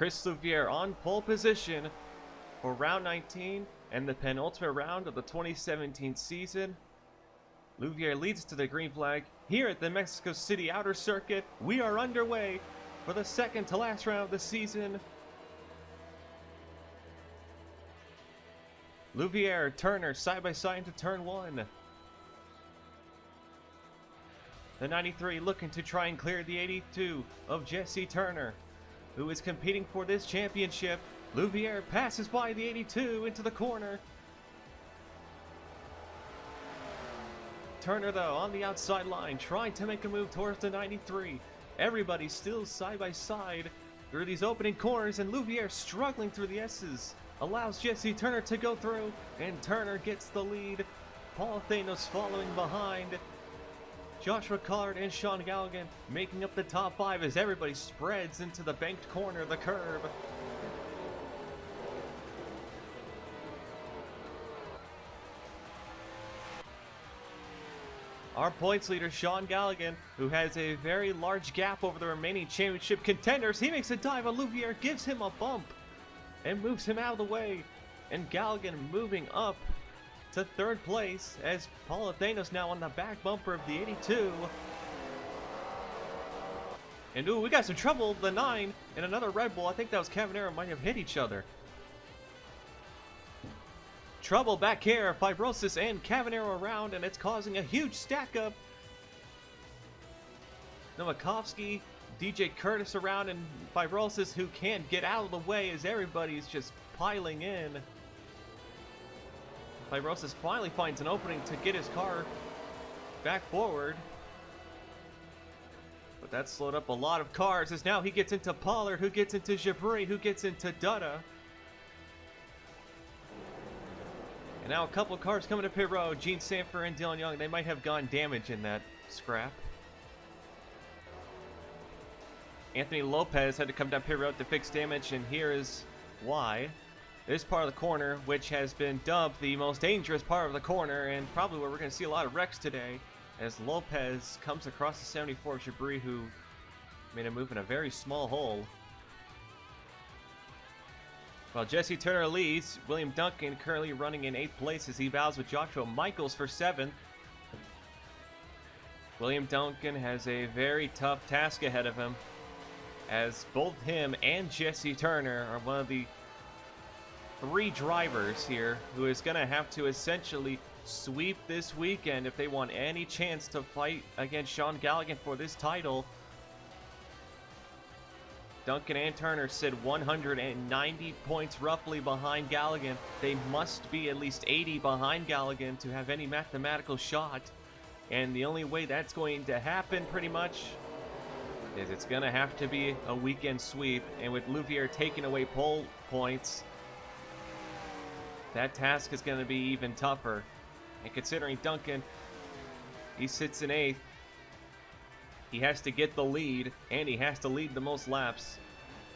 Chris Louviere on pole position for round 19 and the penultimate round of the 2017 season. Louviere leads to the green flag. Here at the Mexico City Outer Circuit, we are underway for the second to last round of the season. Louviere, Turner side by side into turn 1. The 93 looking to try and clear the 82 of Jesse Turner, who is competing for this championship. Louviere passes by the 82 into the corner. Turner, though, on the outside line, trying to make a move towards the 93. Everybody still side by side through these opening corners, and Louviere struggling through the S's. Allows Jesse Turner to go through, and Turner gets the lead. Paul Thanos following behind. Joshua Collard and Sean Galligan making up the top 5 as everybody spreads into the banked corner of the curb. Our points leader, Sean Galligan, who has a very large gap over the remaining championship contenders. He makes a dive, and Louviere gives him a bump and moves him out of the way. And Galligan moving up to third place as Paul Thanos now on the back bumper of the 82. And ooh, we got some trouble. The 9 and another Red Bull. I think that was Cavanero, might have hit each other. Trouble back here, Fibrosis and Cavanero around, and it's causing a huge stack up. Novakovsky, DJ Curtis around, and Fibrosis, who can't get out of the way as everybody's just piling in. Fibrosis finally finds an opening to get his car back forward. But that slowed up a lot of cars as now he gets into Pollard, who gets into Jabri, who gets into Dutta. And now a couple of cars coming to pit road. Gene Sanford and Dylan Young, they might have gone damage in that scrap. Anthony Lopez had to come down pit road to fix damage, and here is why. This part of the corner, which has been dubbed the most dangerous part of the corner, and probably where we're going to see a lot of wrecks today, as Lopez comes across the 74 of Jabri, who made a move in a very small hole. While Jesse Turner leads, William Duncan currently running in 8th place as he battles with Joshua Michaels for 7th. William Duncan has a very tough task ahead of him, as both him and Jesse Turner are one of the 3 drivers here who is going to have to essentially sweep this weekend if they want any chance to fight against Sean Galligan for this title. Duncan and Turner sit 190 points roughly behind Galligan. They must be at least 80 behind Galligan to have any mathematical shot. And the only way that's going to happen pretty much is it's going to have to be a weekend sweep. And with Louviere taking away pole points, that task is going to be even tougher. And considering Duncan, he sits in 8th, he has to get the lead, and he has to lead the most laps,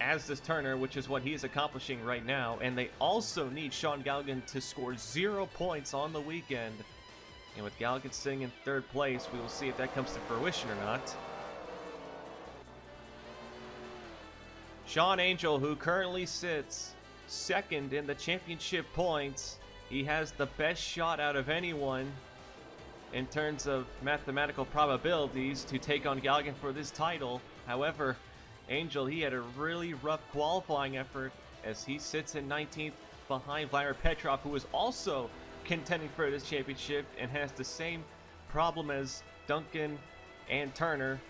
as does Turner, which is what he is accomplishing right now. And they also need Sean Galligan to score 0 points on the weekend. And with Galligan sitting in 3rd place, we will see if that comes to fruition or not. Sean Angel, who currently sits 2nd in the championship points, he has the best shot out of anyone in terms of mathematical probabilities to take on Galligan for this title. However, Angel, he had a really rough qualifying effort as he sits in 19th behind Vladimir Petrov, who is also contending for this championship and has the same problem as Duncan and Turner.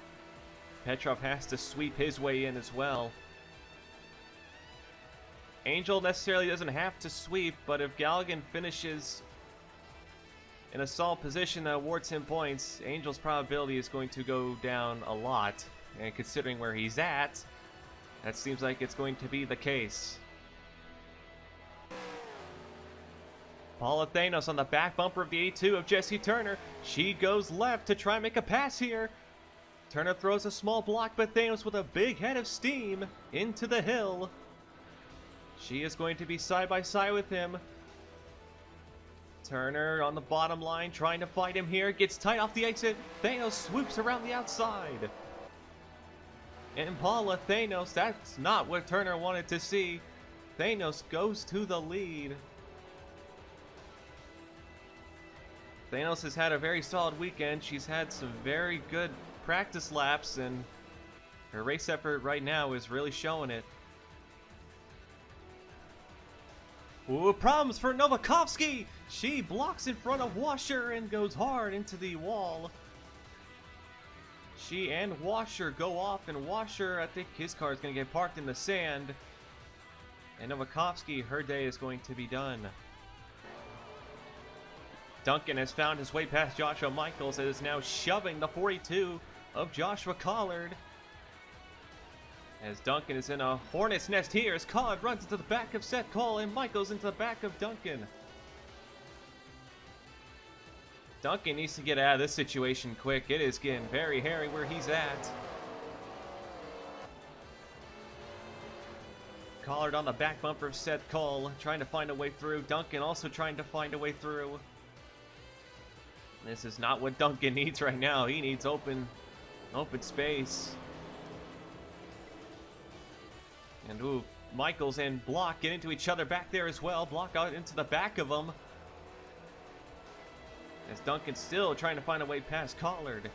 Petrov has to sweep his way in as well. Angel necessarily doesn't have to sweep, but if Galligan finishes in a solid position that awards him points, Angel's probability is going to go down a lot. And considering where he's at, that seems like it's going to be the case. Paula Thanos on the back bumper of the 82 of Jesse Turner. She goes left to try and make a pass here. Turner throws a small block, but Thanos with a big head of steam into the hill. She is going to be side by side with him. Turner on the bottom line trying to fight him here. Gets tight off the exit. Thanos swoops around the outside. And Paula Thanos, that's not what Turner wanted to see. Thanos goes to the lead. Thanos has had a very solid weekend. She's had some very good practice laps, and her race effort right now is really showing it. Ooh, problems for Novakovsky. She blocks in front of Washer and goes hard into the wall. She and Washer go off, and Washer, I think his car is going to get parked in the sand. And Novakovsky, her day is going to be done. Duncan has found his way past Joshua Michaels and is now shoving the 42 of Joshua Collard. As Duncan is in a hornet's nest here, as Collard runs into the back of Seth Cole and Michaels into the back of Duncan. Duncan needs to get out of this situation quick. It is getting very hairy where he's at. Collard on the back bumper of Seth Cole, trying to find a way through. Duncan also trying to find a way through. This is not what Duncan needs right now. He needs open space. And ooh, Michaels and Block get into each other back there as well. Block out into the back of them. As Duncan's still trying to find a way past Collard.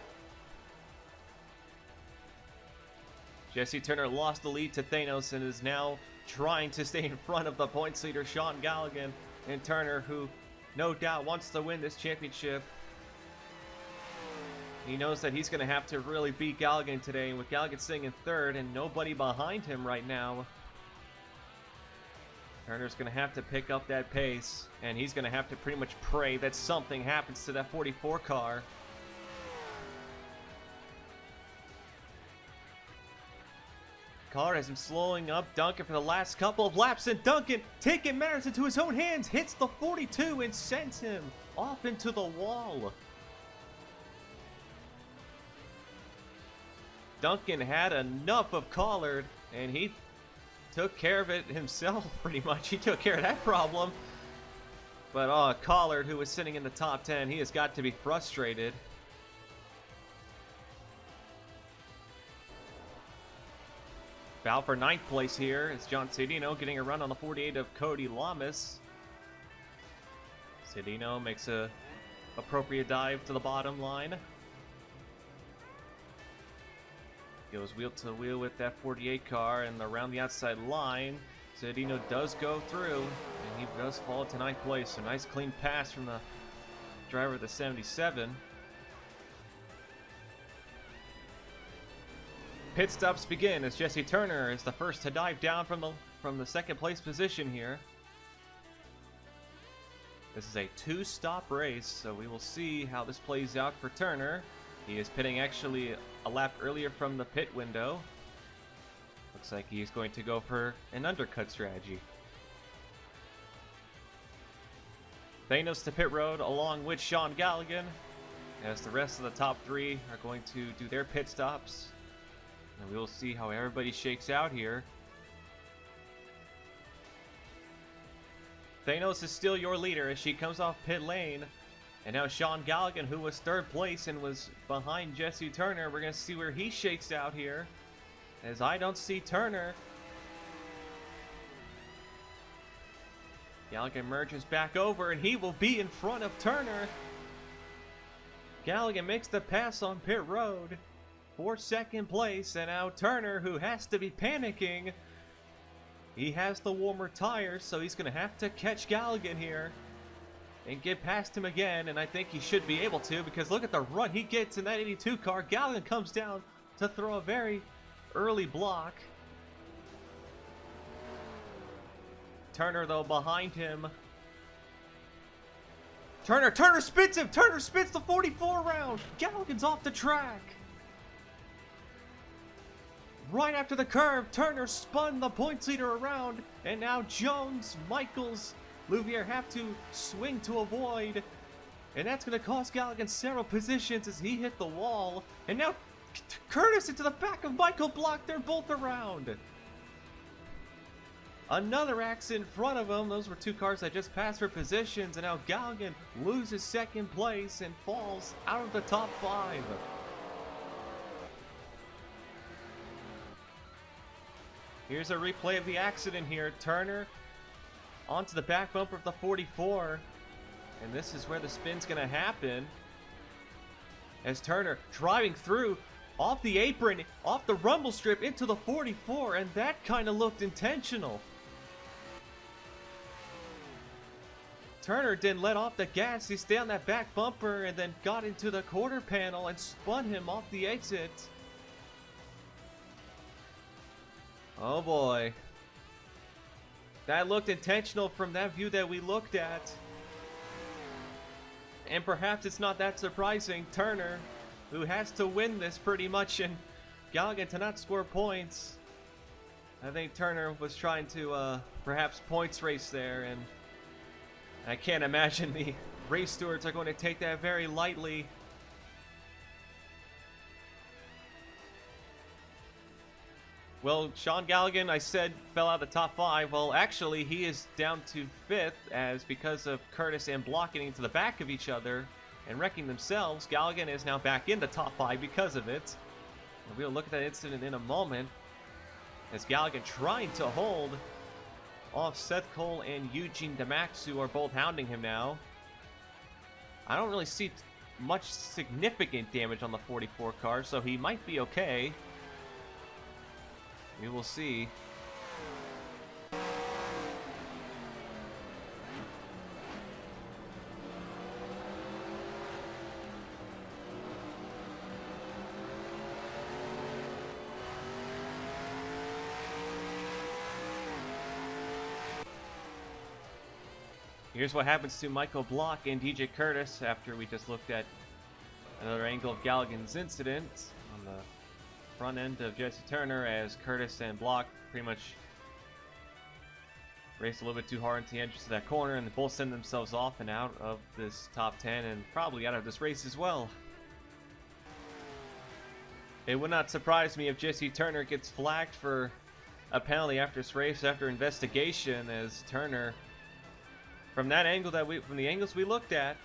Jesse Turner lost the lead to Thanos and is now trying to stay in front of the points leader, Sean Galligan. And Turner, who no doubt wants to win this championship. He knows that he's going to have to really beat Galligan today. And with Galligan sitting in third and nobody behind him right now, Turner's going to have to pick up that pace. And he's going to have to pretty much pray that something happens to that 44 car. Collard has him slowing up Duncan for the last couple of laps, and Duncan, taking matters into his own hands, hits the 42 and sends him off into the wall. Duncan had enough of Collard, and he took care of it himself, pretty much. He took care of that problem. But Collard, who was sitting in the top 10, he has got to be frustrated. Battle for 9th place here is John Cedino getting a run on the 48 of Cody Lamas. Cedino makes a appropriate dive to the bottom line. Goes wheel to wheel with that 48 car, and around the outside line, Cedino does go through, and he does fall to 9th place. So nice clean pass from the driver of the 77. Pit stops begin as Jesse Turner is the first to dive down from the second place position here. This is a 2-stop race, so we will see how this plays out for Turner. He is pitting actually a lap earlier from the pit window. Looks like he's going to go for an undercut strategy. Thanos to pit road along with Sean Galligan, as the rest of the top 3 are going to do their pit stops. And we will see how everybody shakes out here. Thanos is still your leader as she comes off pit lane. And now Sean Galligan, who was 3rd place and was behind Jesse Turner. We're going to see where he shakes out here, as I don't see Turner. Galligan merges back over, and he will be in front of Turner. Galligan makes the pass on pit road for 2nd place, and now Turner, who has to be panicking. He has the warmer tires, so he's going to have to catch Galligan here and get past him again, and I think he should be able to, because look at the run he gets in that 82 car. Galligan comes down to throw a very early block. Turner, though, behind him. Turner spits him! Turner spits the 44 round! Galligan's off the track! Right after the curve, Turner spun the points leader around, and now Jones, Michaels, Louvier have to swing to avoid, and that's going to cost Galligan several positions as he hit the wall. And now Curtis into the back of Michael Block. They're both around. Another accident in front of him. Those were 2 cars that just passed for positions, and now Galligan loses 2nd place and falls out of the top 5. Here's a replay of the accident here. Turner onto the back bumper of the 44. And this is where the spin's going to happen. As Turner driving through off the apron, off the rumble strip into the 44. And that kind of looked intentional. Turner didn't let off the gas. He stayed on that back bumper and then got into the quarter panel and spun him off the exit. Oh boy. That looked intentional from that view that we looked at. And perhaps it's not that surprising. Turner, who has to win this pretty much, and Galligan to not score points. I think Turner was trying to perhaps points race there, and I can't imagine the race stewards are going to take that very lightly. Well, Sean Galligan, I said, fell out of the top 5. Well, actually, he is down to 5th, as because of Curtis and Block getting into the back of each other and wrecking themselves, Galligan is now back in the top 5 because of it. And we'll look at that incident in a moment, as Galligan trying to hold off Seth Cole and Eugene DeMax, who are both hounding him now. I don't really see much significant damage on the 44 car, so he might be okay. We will see. Here's what happens to Michael Block and DJ Curtis after we just looked at another angle of Galligan's incident on the front end of Jesse Turner, as Curtis and Block pretty much raced a little bit too hard into the entrance of that corner, and they both send themselves off and out of this top 10 and probably out of this race as well. It would not surprise me if Jesse Turner gets flagged for a penalty after this race after investigation, as Turner, from that angle from the angles we looked at,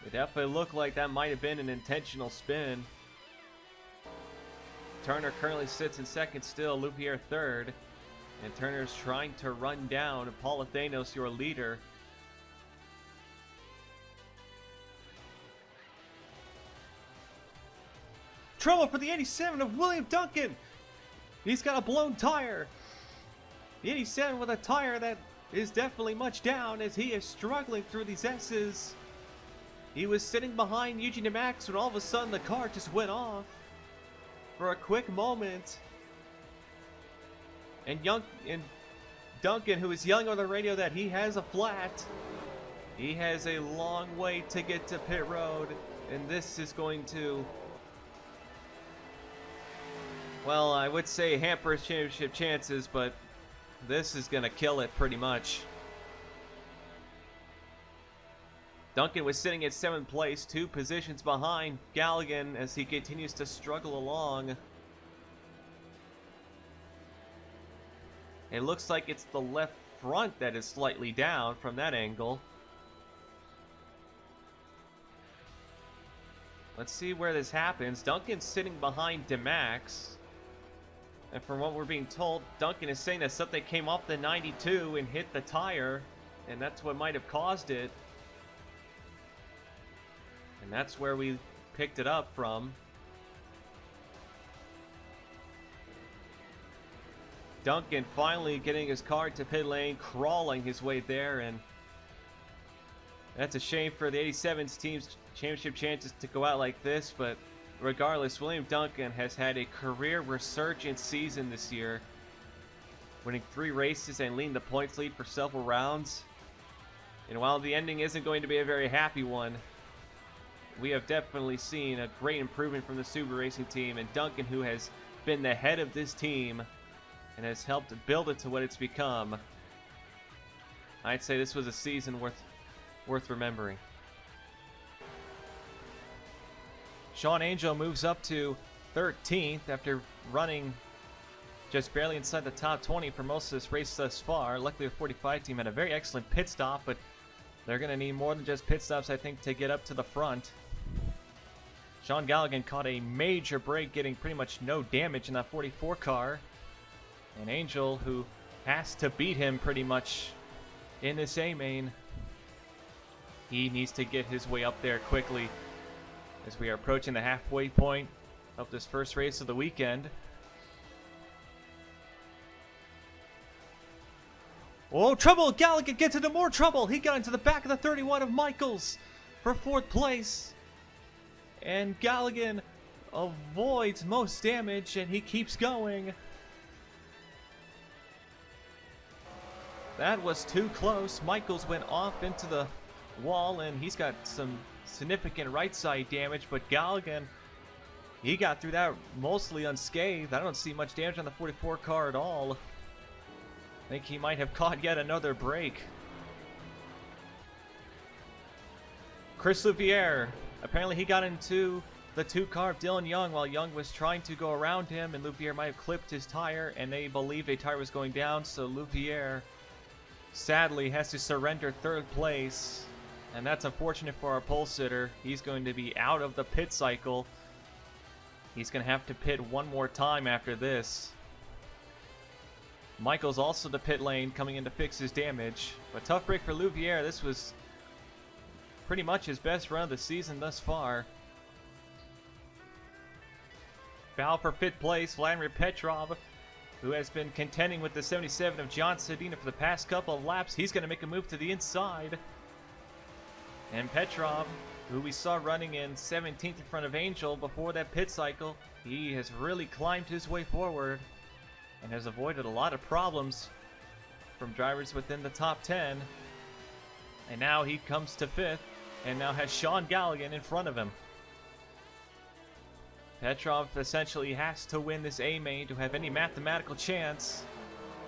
it definitely looked like that might have been an intentional spin. Turner currently sits in second still, Lupierre third, and Turner's trying to run down Paul Athanos, your leader. Trouble for the 87 of William Duncan! He's got a blown tire! The 87 with a tire that is definitely much down, as he is struggling through these S's. He was sitting behind Eugene DeMax when all of a sudden the car just went off for a quick moment. And Duncan, who is yelling on the radio that he has a flat, he has a long way to get to pit road, and this is going to, well, I would say hamper his championship chances, but this is going to kill it pretty much. Duncan was sitting at 7th place, 2 positions behind Galligan as he continues to struggle along. It looks like it's the left front that is slightly down from that angle. Let's see where this happens. Duncan's sitting behind DeMax. And from what we're being told, Duncan is saying that something came off the 92 and hit the tire, and that's what might have caused it. And that's where we picked it up from. Duncan finally getting his car to pit lane, crawling his way there, and that's a shame for the 87's team's championship chances to go out like this, but regardless, William Duncan has had a career resurgent season this year, winning 3 races and leading the points lead for several rounds. And while the ending isn't going to be a very happy one, we have definitely seen a great improvement from the Subaru Racing team, and Duncan, who has been the head of this team and has helped build it to what it's become. I'd say this was a season worth remembering. Sean Angel moves up to 13th after running just barely inside the top 20 for most of this race thus far. Luckily, the 45 team had a very excellent pit stop, but they're going to need more than just pit stops, I think, to get up to the front. Sean Galligan caught a major break, getting pretty much no damage in that 44 car. And Angel, who has to beat him pretty much in this A main, he needs to get his way up there quickly as we are approaching the halfway point of this first race of the weekend. Oh, trouble! Galligan gets into more trouble. He got into the back of the 31 of Michaels for 4th place. And Galligan avoids most damage, and he keeps going. That was too close. Michaels went off into the wall, and he's got some significant right side damage, but Galligan, he got through that mostly unscathed. I don't see much damage on the 44 car at all. I think he might have caught yet another break. Chris Louviere, apparently he got into the 2 car of Dylan Young while Young was trying to go around him, and Louviere might have clipped his tire, and they believed a tire was going down, so Louviere sadly has to surrender 3rd place. And that's unfortunate for our pole sitter. He's going to be out of the pit cycle. He's going to have to pit one more time after this. Michael's also the pit lane coming in to fix his damage. But tough break for Louviere. This was pretty much his best run of the season thus far. Foul for 5th place, Vladimir Petrov, who has been contending with the 77 of John Sedina for the past couple of laps. He's going to make a move to the inside. And Petrov, who we saw running in 17th in front of Angel before that pit cycle, he has really climbed his way forward and has avoided a lot of problems from drivers within the top 10. And now he comes to 5th and now has Sean Galligan in front of him. Petrov essentially has to win this A main to have any mathematical chance,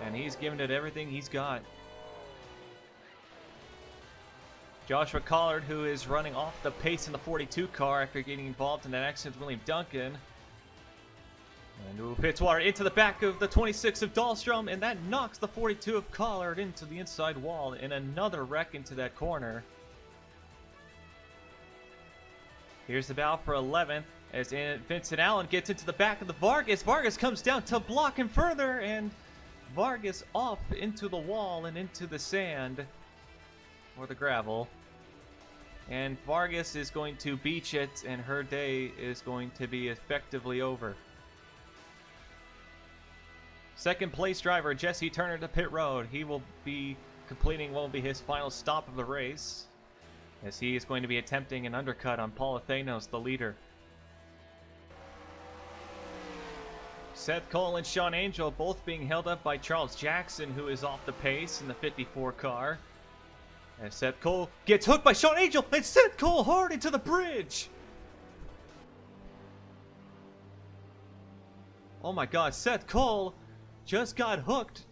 and he's given it everything he's got. Joshua Collard, who is running off the pace in the 42 car after getting involved in that accident with William Duncan. And who hits water into the back of the 26 of Dahlstrom, and that knocks the 42 of Collard into the inside wall in another wreck into that corner. Here's the battle for 11th as Vincent Allen gets into the back of the Vargas. Vargas comes down to block him further, and Vargas off into the wall and into the sand or the gravel. And Vargas is going to beach it, and her day is going to be effectively over. 2nd place driver Jesse Turner to pit road. He will be completing what will be his final stop of the race, as he is going to be attempting an undercut on Paul Athenos, the leader. Seth Cole and Sean Angel both being held up by Charles Jackson, who is off the pace in the 54 car. As Seth Cole gets hooked by Sean Angel, and Seth Cole hard into the bridge. Oh my god, Seth Cole just got hooked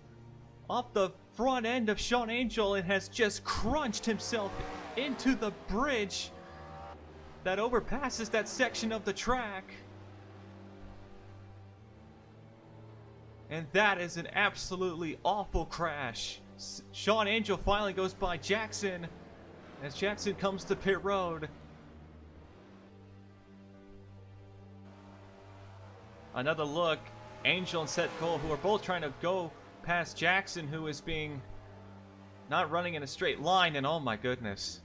off the front end of Sean Angel and has just crunched himself into the bridge that overpasses that section of the track. And that is an absolutely awful crash. Sean Angel finally goes by Jackson as Jackson comes to pit road. Another look, Angel and Seth Cole, who are both trying to go past Jackson, who is being not running in a straight line, and oh my goodness.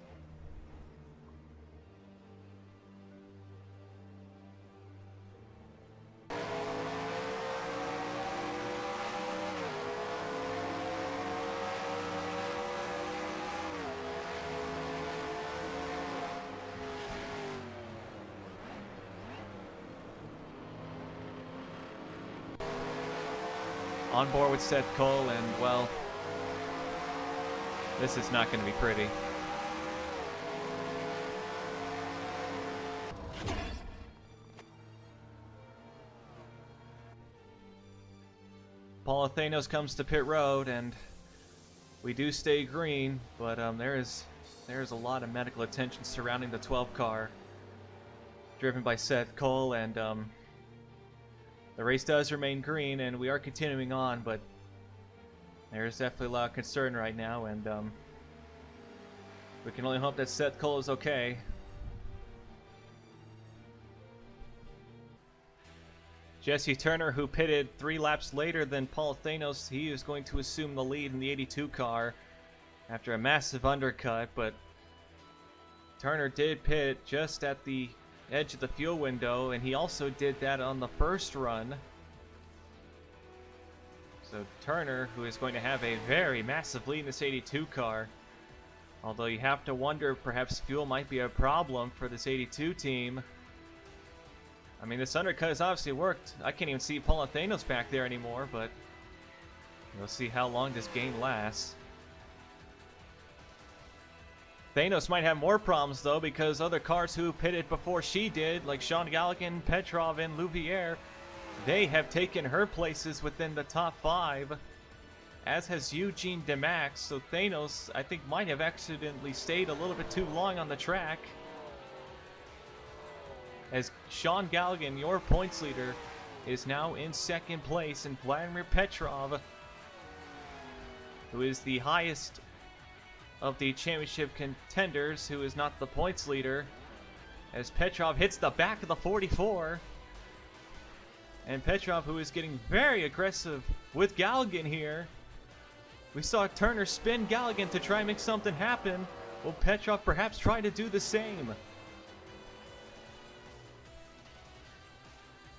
On board with Seth Cole, and well, this is not going to be pretty. Paul Athenos comes to pit road, and we do stay green, but there's a lot of medical attention surrounding the 12 car, driven by Seth Cole, and the race does remain green, and we are continuing on, but there's definitely a lot of concern right now, and we can only hope that Seth Cole is okay. Jesse Turner, who pitted 3 laps later than Paul Thanos, he is going to assume the lead in the 82 car after a massive undercut, but Turner did pit just at the edge of the fuel window, and he also did that on the first run. So Turner, who is going to have a very massive lead in this 82 car, although you have to wonder if perhaps fuel might be a problem for this 82 team. I mean, this undercut has obviously worked. I can't even see Paul Thanos back there anymore, but we'll see how long this game lasts. Thanos might have more problems, though, because other cars who pitted before she did, like Sean Galligan, Petrov, and Louviere, they have taken her places within the top 5, as has Eugene DeMax. So Thanos, I think, might have accidentally stayed a little bit too long on the track, as Sean Galligan, your points leader, is now in 2nd place, and Vladimir Petrov, who is the highest of the championship contenders, who is not the points leader, as Petrov hits the back of the 44. And Petrov, who is getting very aggressive with Galligan here. We saw Turner spin Galligan to try and make something happen. Will Petrov perhaps try to do the same?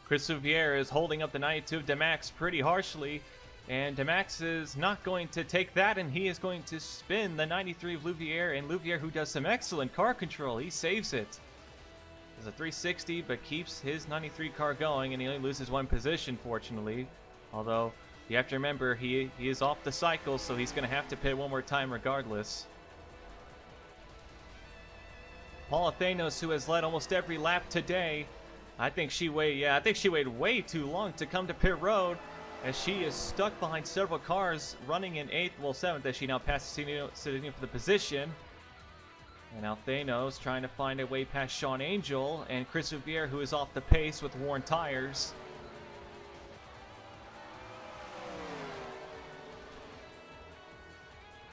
Chris Louviere is holding up the 92 of DeMax pretty harshly, and DeMax is not going to take that, and he is going to spin the 93 of Louviere, and Louviere, who does some excellent car control, he saves it. Does a 360, but keeps his 93 car going, and he only loses 1 position, fortunately. Although, you have to remember, he is off the cycle, so he's going to have to pit one more time regardless. Paula Thanos, who has led almost every lap today, I think she waited way too long to come to pit road, as she is stuck behind several cars running in 8th, well 7th, as she now passes Cedinho for the position. And now Thanos trying to find a way past Sean Angel and Chris Louviere, who is off the pace with worn tires.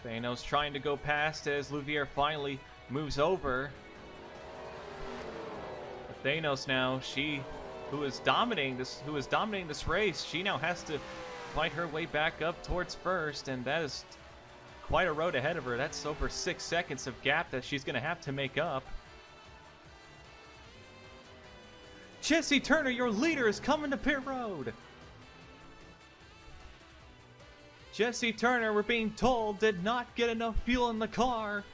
Thanos trying to go past as Louviere finally moves over. But Thanos now, who is dominating this race, she now has to fight her way back up towards first, and that is quite a road ahead of her. That's over 6 seconds of gap that she's going to have to make up. Jesse Turner, your leader, is coming to pit road. Jesse Turner, we're being told, did not get enough fuel in the car.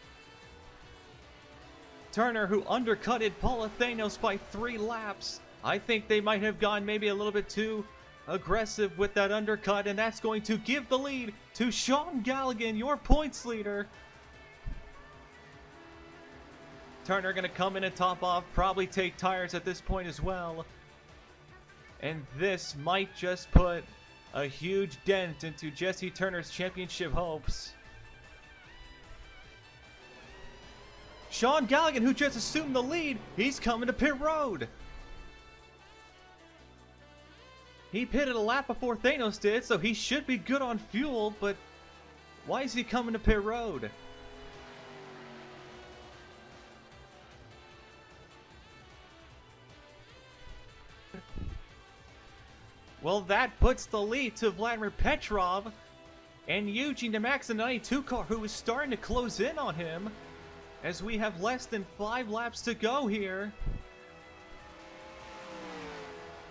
Turner, who undercutted Paula Thanos by 3 laps. I think they might have gone maybe a little bit too aggressive with that undercut, and that's going to give the lead to Sean Galligan, your points leader. Turner going to come in and top off, probably take tires at this point as well. And this might just put a huge dent into Jesse Turner's championship hopes. Sean Galligan, who just assumed the lead, he's coming to pit road. He pitted a lap before Thanos did, so he should be good on fuel, but why is he coming to pit road? Well, that puts the lead to Vladimir Petrov and Eugene DeMax in the 92 car, who is starting to close in on him as we have less than 5 laps to go here.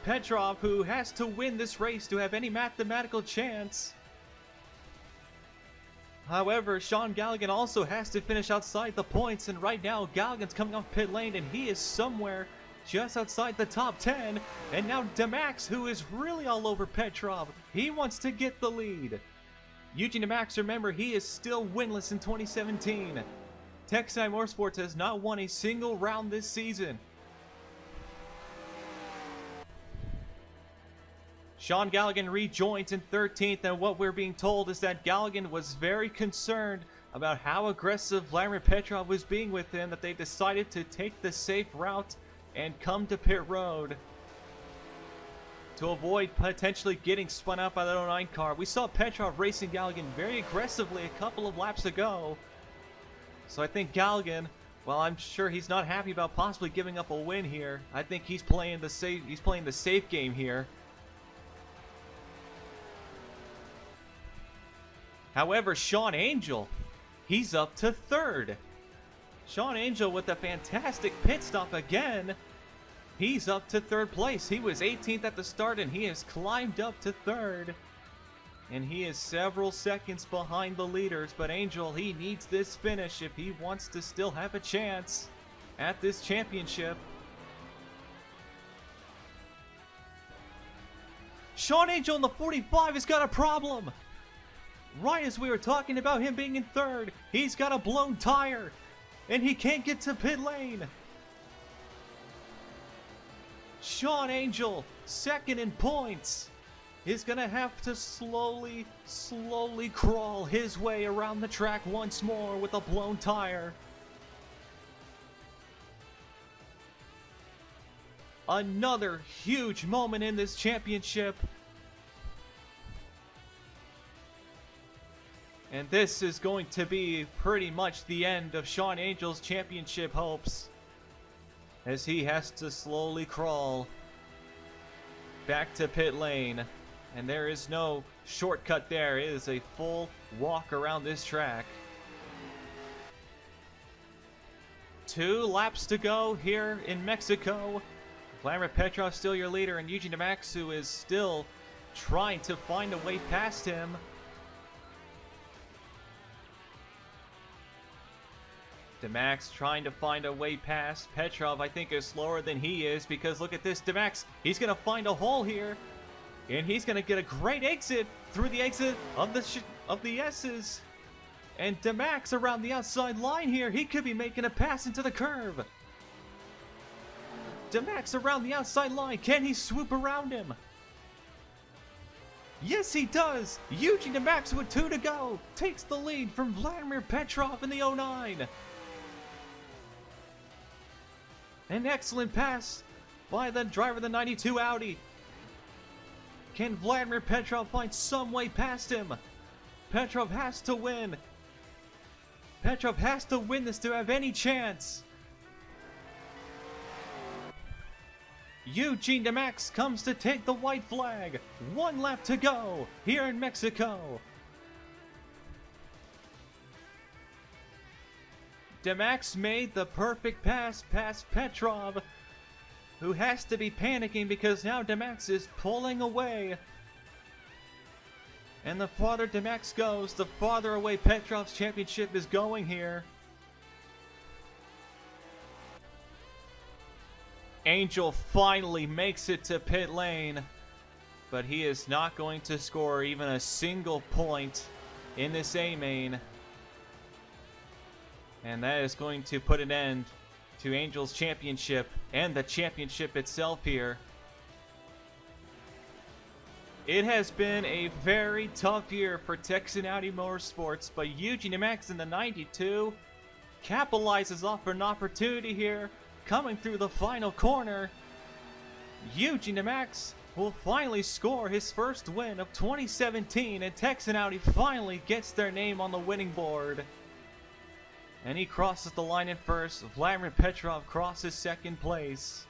Petrov, who has to win this race to have any mathematical chance. However, Sean Galligan also has to finish outside the points, and right now Galligan's coming off pit lane and he is somewhere just outside the top 10. And now DeMax, who is really all over Petrov, he wants to get the lead. Eugene DeMax, remember, he is still winless in 2017. Texas Motorsports has not won a single round this season. Sean Galligan rejoins in 13th, and what we're being told is that Galligan was very concerned about how aggressive Vladimir Petrov was being with him, that they decided to take the safe route and come to pit road to avoid potentially getting spun out by the 09 car. We saw Petrov racing Galligan very aggressively a couple of laps ago. So I think Galligan, well, I'm sure he's not happy about possibly giving up a win here. I think he's playing the safe game here. However, Sean Angel, he's up to third. Sean Angel with a fantastic pit stop again. He's up to third place. He was 18th at the start and he has climbed up to third. And he is several seconds behind the leaders, but Angel, he needs this finish if he wants to still have a chance at this championship. Sean Angel in the 45 has got a problem. Right as we were talking about him being in third, he's got a blown tire and he can't get to pit lane. Sean Angel, second in points, is gonna have to slowly crawl his way around the track once more with a blown tire. Another huge moment in this championship. And this is going to be pretty much the end of Sean Angel's championship hopes, as he has to slowly crawl back to pit lane. And there is no shortcut there. It is a full walk around this track. 2 laps to go here in Mexico. Vladimir Petrov still your leader, and Eugene Demaxu is still trying to find a way past him. Demax trying to find a way past Petrov. I think is slower than he is, because look at this. Demax, he's going to find a hole here. And he's going to get a great exit through the exit of the S's. And Demax around the outside line here. He could be making a pass into the curve. Demax around the outside line. Can he swoop around him? Yes, he does. Eugene Demax with 2 to go takes the lead from Vladimir Petrov in the 09. An excellent pass by the driver of the 92 Audi. Can Vladimir Petrov find some way past him? Petrov has to win. Petrov has to win this to have any chance. Eugene Demax comes to take the white flag. 1 lap to go here in Mexico. Demax made the perfect pass past Petrov, who has to be panicking because now Demax is pulling away. And the farther Demax goes, the farther away Petrov's championship is going here. Angel finally makes it to pit lane, but he is not going to score even a single point in this A main. And that is going to put an end to Angel's championship and the championship itself here. It has been a very tough year for Texan Audi Motorsports, but Eugene Demax in the 92 capitalizes off an opportunity here, coming through the final corner. Eugene Demax will finally score his first win of 2017, and Texan Audi finally gets their name on the winning board. And he crosses the line in first. Vladimir Petrov crosses second place.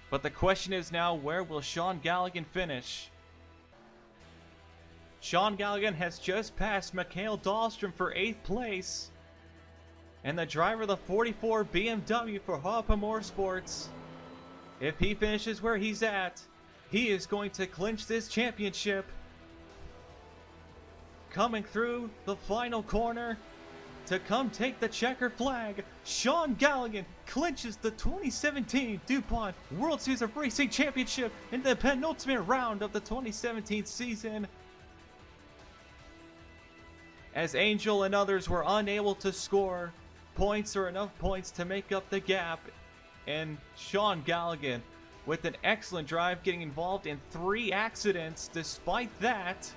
But the question is now, where will Sean Galligan finish? Sean Galligan has just passed Mikhail Dahlstrom for 8th place. And the driver of the 44 BMW for Harpa Motorsports, if he finishes where he's at, he is going to clinch this championship. Coming through the final corner to come take the checker flag, Sean Galligan clinches the 2017 DuPont World Series of Racing Championship in the penultimate round of the 2017 season. As Angel and others were unable to score points or enough points to make up the gap, and Sean Galligan, with an excellent drive, getting involved in 3 accidents, despite that,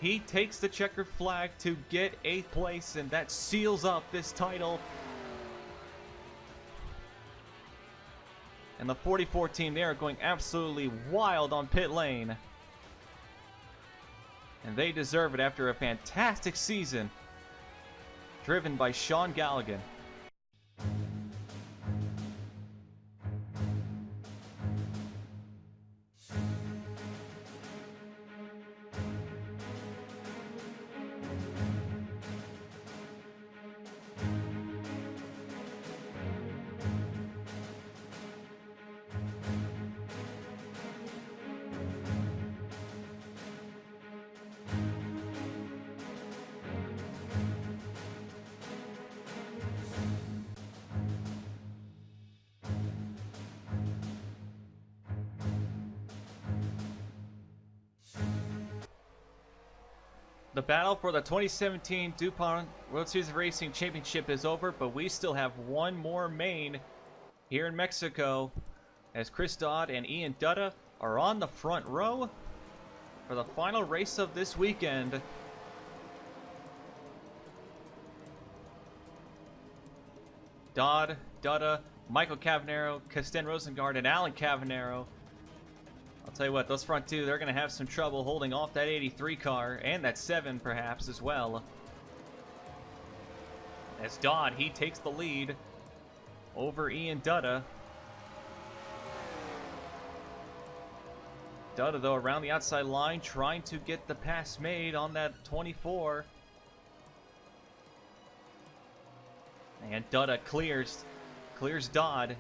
he takes the checkered flag to get 8th place, and that seals up this title. And the 44 team, they are going absolutely wild on pit lane. And they deserve it after a fantastic season, driven by Sean Galligan. The battle for the 2017 DuPont World Series of Racing Championship is over, but we still have one more main here in Mexico as Chris Dodd and Ian Dutta are on the front row for the final race of this weekend. Dodd, Dutta, Michael Cavanero, Casten Rosengard, and Alan Cavanero. I'll tell you what, those front two, they're going to have some trouble holding off that 83 car, and that 7 perhaps as well. As Dodd, he takes the lead over Ian Dutta. Dutta, though, around the outside line, trying to get the pass made on that 24. And Dutta clears Dodd.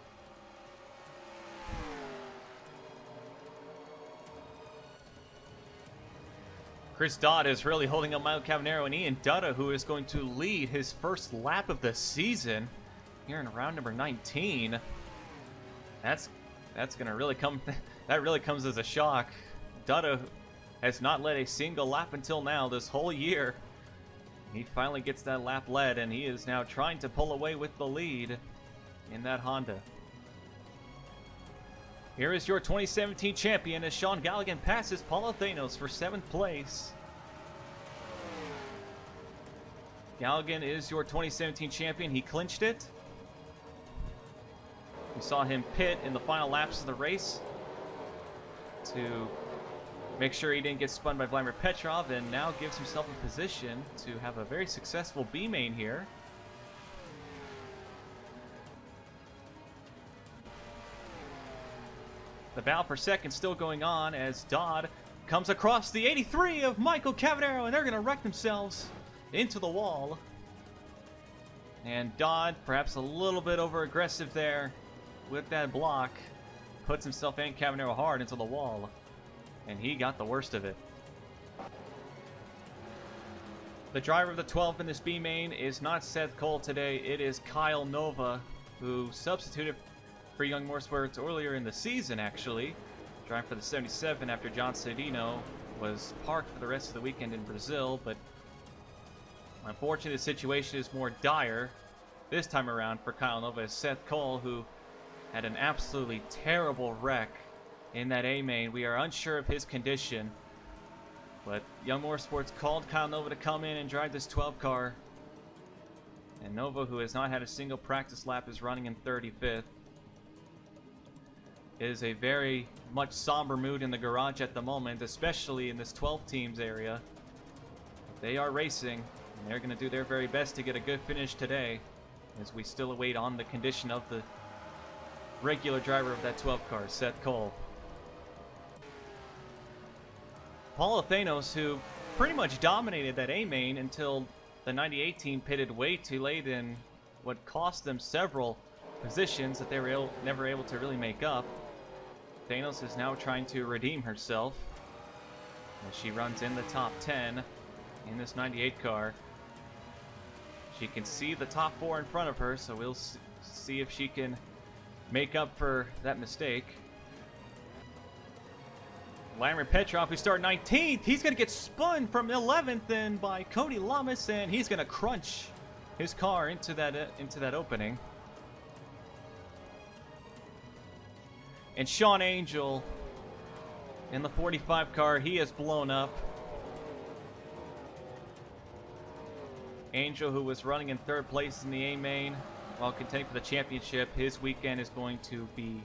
Chris Dodd is really holding up Michael Cavanero and Ian Dutta, who is going to lead his first lap of the season here in round number 19. That's going to really come. That really comes as a shock. Dutta has not led a single lap until now this whole year. He finally gets that lap led, and he is now trying to pull away with the lead in that Honda. Here is your 2017 champion as Sean Galligan passes Paulo Thanos for 7th place. Galligan is your 2017 champion. He clinched it. We saw him pit in the final laps of the race to make sure he didn't get spun by Vladimir Petrov, and now gives himself a position to have a very successful B main here. The battle for second still going on as Dodd comes across the 83 of Michael Cavanero, and they're going to wreck themselves into the wall. And Dodd, perhaps a little bit over aggressive there with that block, puts himself and Cavanero hard into the wall, and he got the worst of it. The driver of the 12 in this B main is not Seth Cole today. It is Kyle Nova, who substituted for Young Motorsports earlier in the season, actually, driving for the 77 after John Cedino was parked for the rest of the weekend in Brazil. But unfortunately, the situation is more dire this time around for Kyle Nova, as Seth Cole, who had an absolutely terrible wreck in that A main. We are unsure of his condition, but Young Motorsports called Kyle Nova to come in and drive this 12 car. And Nova, who has not had a single practice lap, is running in 35th. It is a very much somber mood in the garage at the moment, especially in this 12 teams area. They are racing, and they're going to do their very best to get a good finish today, as we still await on the condition of the regular driver of that 12 car, Seth Cole. Paulo Thanos, who pretty much dominated that A main until the 98 team pitted way too late in what cost them several positions that they were never able to really make up. Thanos is now trying to redeem herself as she runs in the top 10 in this 98 car. She can see the top 4 in front of her, so we'll see if she can make up for that mistake. Vladimir Petrov, who started 19th, he's going to get spun from 11th in by Cody Lamas, and he's going to crunch his car into that opening. And Sean Angel in the 45 car, he has blown up. Angel, who was running in 3rd place in the A main while contending for the championship, his weekend is going to be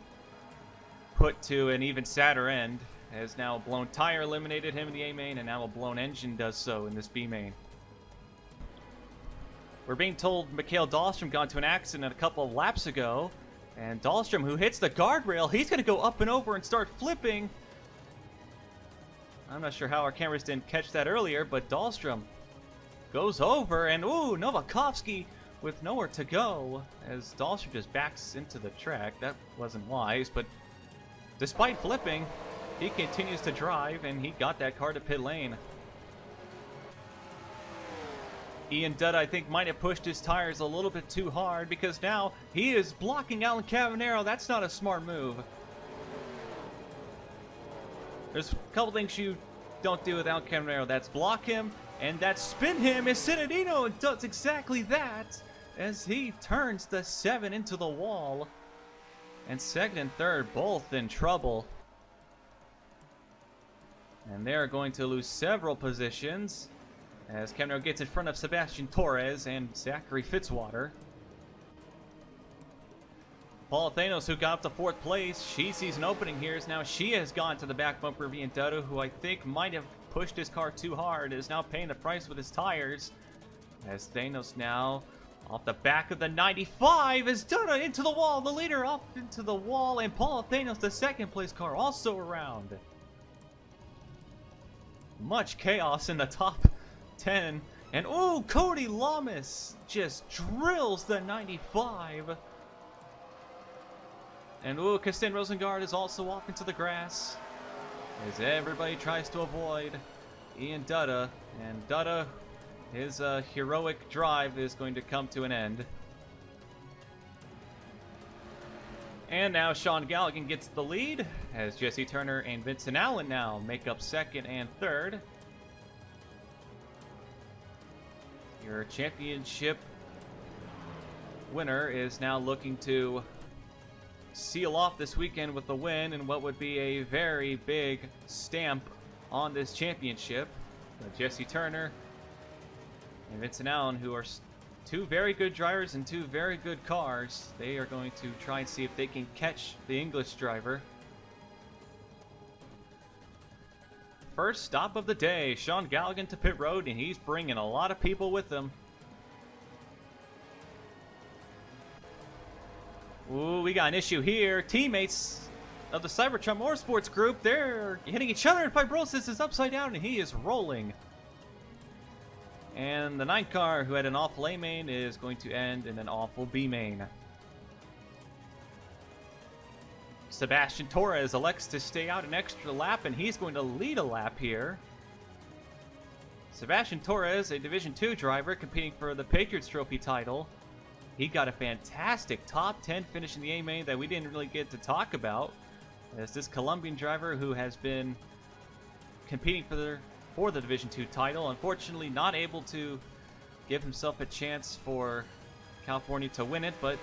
put to an even sadder end, as now a blown tire eliminated him in the A main, and now a blown engine does so in this B main. We're being told Mikhail Dahlstrom got into an accident a couple of laps ago. And Dahlstrom, who hits the guardrail, he's going to go up and over and start flipping. I'm not sure how our cameras didn't catch that earlier, but Dahlstrom goes over, and ooh, Novakovsky with nowhere to go as Dahlstrom just backs into the track. That wasn't wise, but despite flipping, he continues to drive, and he got that car to pit lane. Ian Dutta, I think, might have pushed his tires a little bit too hard, because now he is blocking Alan Cavanero. That's not a smart move. There's a couple things you don't do with Alan Cavanero. That's block him And that spin him is Cittadino, and does exactly that as he turns the 7 into the wall. And second and third both in trouble. And they're going to lose several positions as Kemner gets in front of Sebastian Torres and Zachary Fitzwater. Paul Thanos, who got up to 4th place, she sees an opening here, as now she has gone to the back bumper of Ian Dutta, who I think might have pushed his car too hard, is now paying the price with his tires. As Thanos now off the back of the 95 is Dutta into the wall, the leader off into the wall, and Paul Thanos, the 2nd place car, also around. Much chaos in the top 10, and oh, Cody Lamas just drills the 95. And ooh, Kasten Rosengard is also off into the grass as everybody tries to avoid Ian Dutta. And Dutta, his heroic drive is going to come to an end. And now Sean Galligan gets the lead as Jesse Turner and Vincent Allen now make up 2nd and 3rd. Your championship winner is now looking to seal off this weekend with the win and what would be a very big stamp on this championship. Jesse Turner and Vincent Allen, who are 2 very good drivers and 2 very good cars, they are going to try and see if they can catch the English driver. First stop of the day, Sean Galligan to pit road, and he's bringing a lot of people with him. Ooh, we got an issue here. Teammates of the Cybertron Motorsports group, they're hitting each other, and Fibrosis is upside down, and he is rolling. And the 9 car, who had an awful A main, is going to end in an awful B main. Sebastian Torres elects to stay out an extra lap, and he's going to lead a lap here. Sebastian Torres, a Division 2 driver competing for the Patriots Trophy title. He got a fantastic top 10 finish in the A main that we didn't really get to talk about, as this Colombian driver who has been competing for the Division 2 title, unfortunately not able to give himself a chance for California to win it, but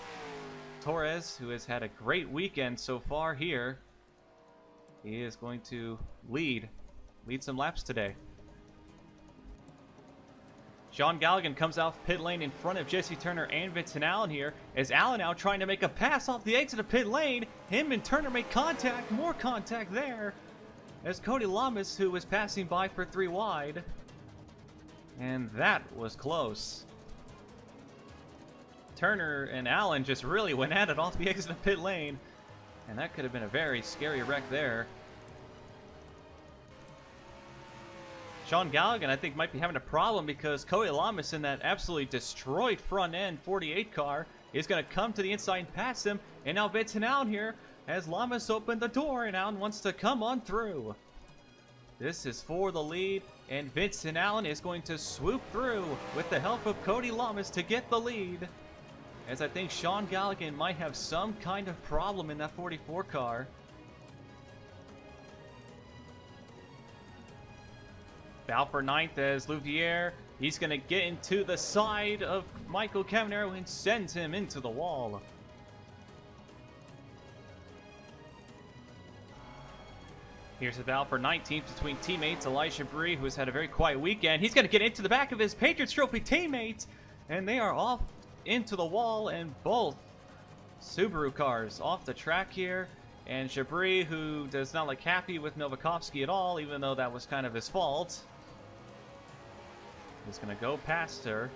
Torres, who has had a great weekend so far here, he is going to lead some laps today. Sean Galligan comes out pit lane in front of Jesse Turner and Vincent Allen here, as Allen now trying to make a pass off the exit of pit lane. Him and Turner make contact, more contact there, as Cody Lamas, who was passing by for 3 wide. And that was close. Turner and Allen just really went at it off the exit of pit lane, and that could have been a very scary wreck there. Sean Galligan, I think, might be having a problem because Cody Lamas in that absolutely destroyed front end 48 car is going to come to the inside and pass him. And now Vincent Allen here as Lamas opened the door, and Allen wants to come on through. This is for the lead, and Vincent Allen is going to swoop through with the help of Cody Lamas to get the lead, as I think Sean Galligan might have some kind of problem in that 44 car. Bow for 9th as Louvier, he's going to get into the side of Michael Kemner and sends him into the wall. Here's a battle for 19th between teammates. Elijah Bree, who has had a very quiet weekend, he's going to get into the back of his Patriots Trophy teammate, and they are off into the wall, and both Subaru cars off the track here. And Jabri, who does not look happy with Novakovsky at all, even though that was kind of his fault, is going to go past her.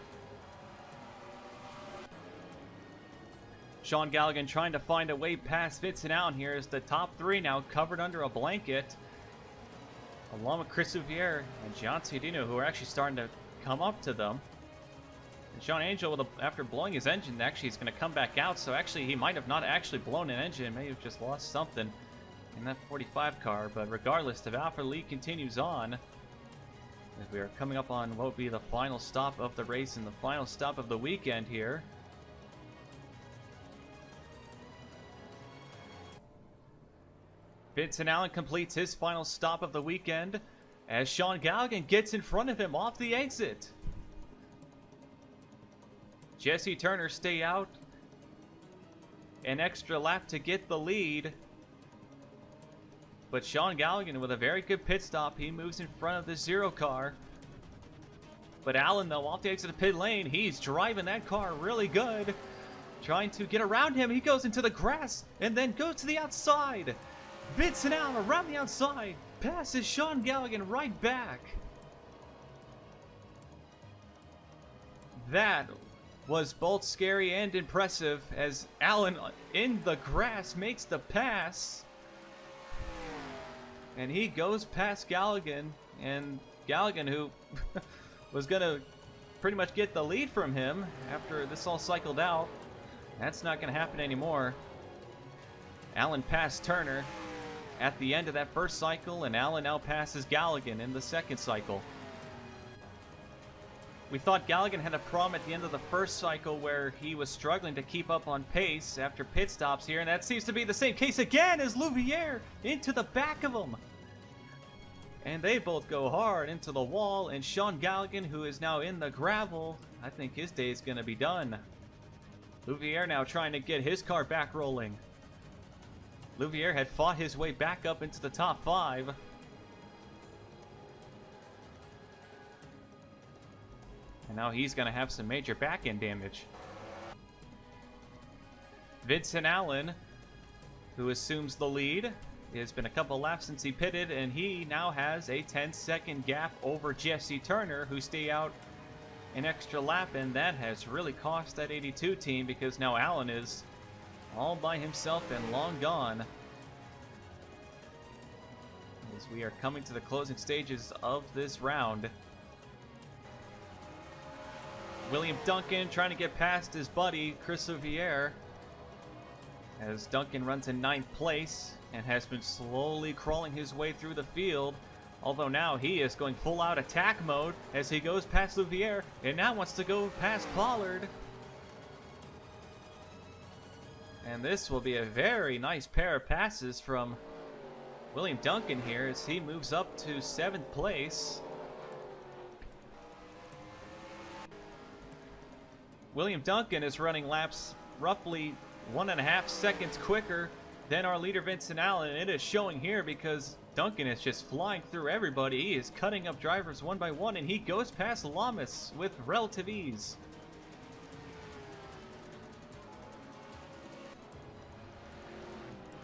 Sean Galligan trying to find a way past Vincent Allen here as the top 3 now covered under a blanket, along with Chris Louvier and Gian Ciadino, who are actually starting to come up to them. And Sean Angel, after blowing his engine, actually is going to come back out, so actually he might have not actually blown an engine, may have just lost something in that 45 car. But regardless, the battle for the lead continues on, as we are coming up on what will be the final stop of the race and the final stop of the weekend here. Vincent Allen completes his final stop of the weekend as Sean Galligan gets in front of him off the exit. Jesse Turner stay out an extra lap to get the lead. But Sean Galligan with a very good pit stop. He moves in front of the 0 car. But Allen, though, off the exit of pit lane, he's driving that car really good. Trying to get around him. He goes into the grass and then goes to the outside. Vincent Allen around the outside. Passes Sean Galligan right back. That was both scary and impressive as Allen in the grass makes the pass. And he goes past Galligan. And Galligan, who was going to pretty much get the lead from him after this all cycled out, that's not going to happen anymore. Allen passed Turner at the end of that first cycle, and Allen now passes Galligan in the second cycle. We thought Galligan had a problem at the end of the first cycle where he was struggling to keep up on pace after pit stops here, and that seems to be the same case again as Louviere into the back of him. And they both go hard into the wall, and Sean Galligan, who is now in the gravel, I think his day is going to be done. Louviere now trying to get his car back rolling. Louviere had fought his way back up into the top 5. And now he's going to have some major back-end damage. Vincent Allen, who assumes the lead. It's been a couple laps since he pitted, and he now has a 10-second gap over Jesse Turner, who stay out an extra lap, and that has really cost that 82 team because now Allen is all by himself and long gone. As we are coming to the closing stages of this round. William Duncan trying to get past his buddy Chris Louviere as Duncan runs in 9th place and has been slowly crawling his way through the field. Although now he is going full out attack mode as he goes past Louviere and now wants to go past Pollard. And this will be a very nice pair of passes from William Duncan here as he moves up to 7th place. William Duncan is running laps roughly 1.5 seconds quicker than our leader Vincent Allen. It is showing here because Duncan is just flying through everybody. He is cutting up drivers one by one, and he goes past Lamas with relative ease.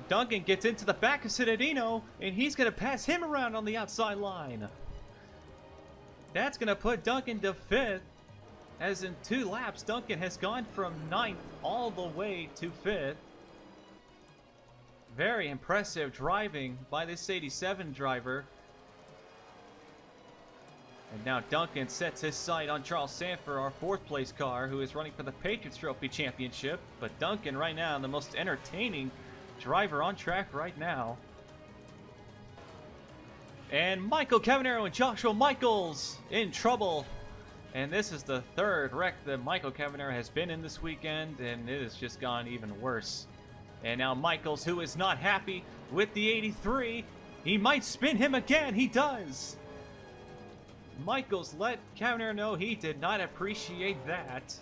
Duncan gets into the back of Cittadino, and he's going to pass him around on the outside line. That's going to put Duncan to 5th, as in 2 laps, Duncan has gone from 9th all the way to 5th. Very impressive driving by this 87 driver. And now Duncan sets his sight on Charles Sanford, our 4th place car, who is running for the Patriots Trophy Championship. But Duncan right now, the most entertaining driver on track right now. And Michael Cavanero and Joshua Michaels in trouble. And this is the 3rd wreck that Michael Cavanero has been in this weekend, and it has just gone even worse. And now Michaels, who is not happy with the 83, he might spin him again. He does. Michaels let Cavanero know he did not appreciate that.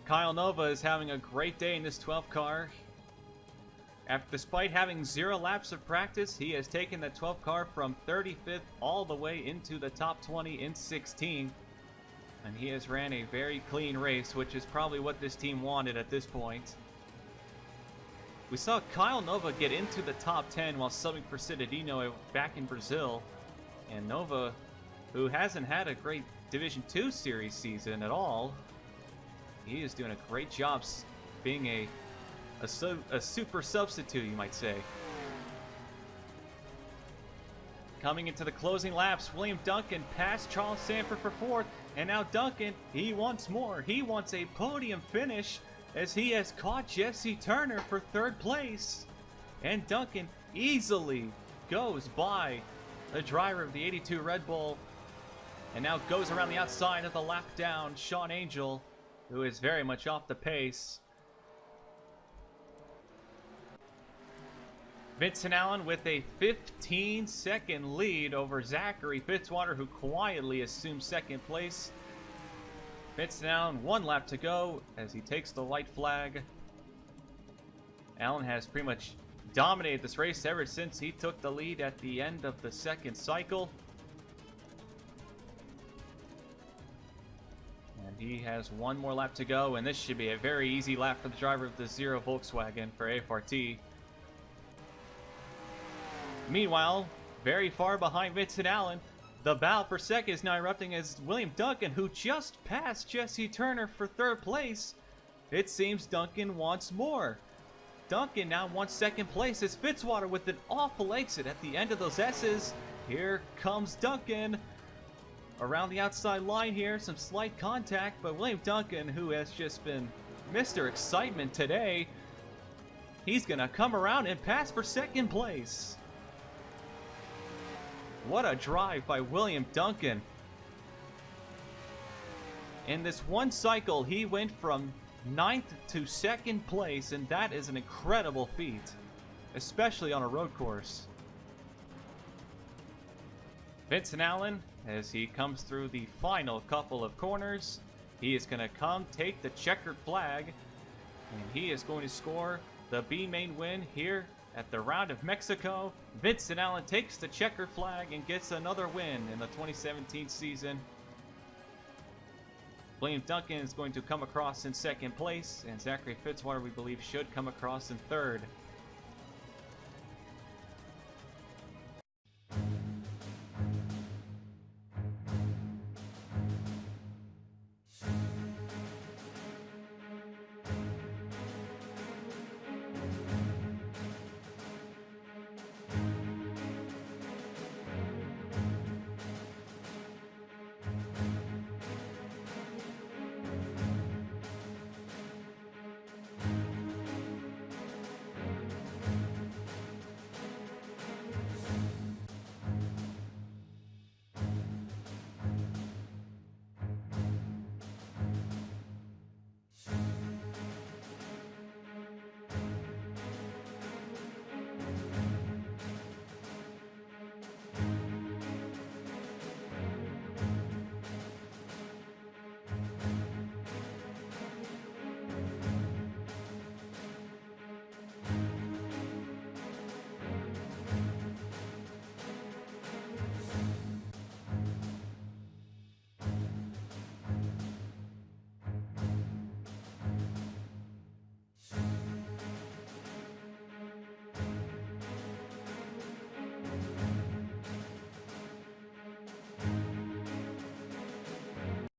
Kyle Nova is having a great day in this 12 car. Despite having 0 laps of practice, he has taken the 12 car from 35th all the way into the top 20 in 16th. And he has ran a very clean race, which is probably what this team wanted at this point. We saw Kyle Nova get into the top 10 while subbing for Cittadino back in Brazil. And Nova, who hasn't had a great Division II Series season at all, he is doing a great job being a super substitute, you might say. Coming into the closing laps, William Duncan passed Charles Sanford for 4th, and now Duncan, he wants more. He wants a podium finish as he has caught Jesse Turner for 3rd place. And Duncan easily goes by the driver of the 82 Red Bull and now goes around the outside of the lap down Sean Angel, who is very much off the pace. Vincent Allen with a 15-second lead over Zachary Fitzwater, who quietly assumes second place. Vincent Allen, 1 lap to go as he takes the white flag. Allen has pretty much dominated this race ever since he took the lead at the end of the second cycle. And he has 1 more lap to go, and this should be a very easy lap for the driver of the Zero Volkswagen for AFRT. Meanwhile, very far behind Vincent Allen, the battle for second is now erupting as William Duncan, who just passed Jesse Turner for 3rd place. It seems Duncan wants more. Duncan now wants 2nd place as Fitzwater with an awful exit at the end of those S's. Here comes Duncan. Around the outside line here, some slight contact, but William Duncan, who has just been Mr. Excitement today, he's gonna come around and pass for 2nd place. What a drive by William Duncan. In this one cycle, he went from 9th to 2nd place, and that is an incredible feat, especially on a road course. Vincent Allen, as he comes through the final couple of corners, he is going to come take the checkered flag, and he is going to score the B main win here at the Round of Mexico. Vincent Allen takes the checkered flag and gets another win in the 2017 season. William Duncan is going to come across in 2nd place, and Zachary Fitzwater, we believe, should come across in 3rd.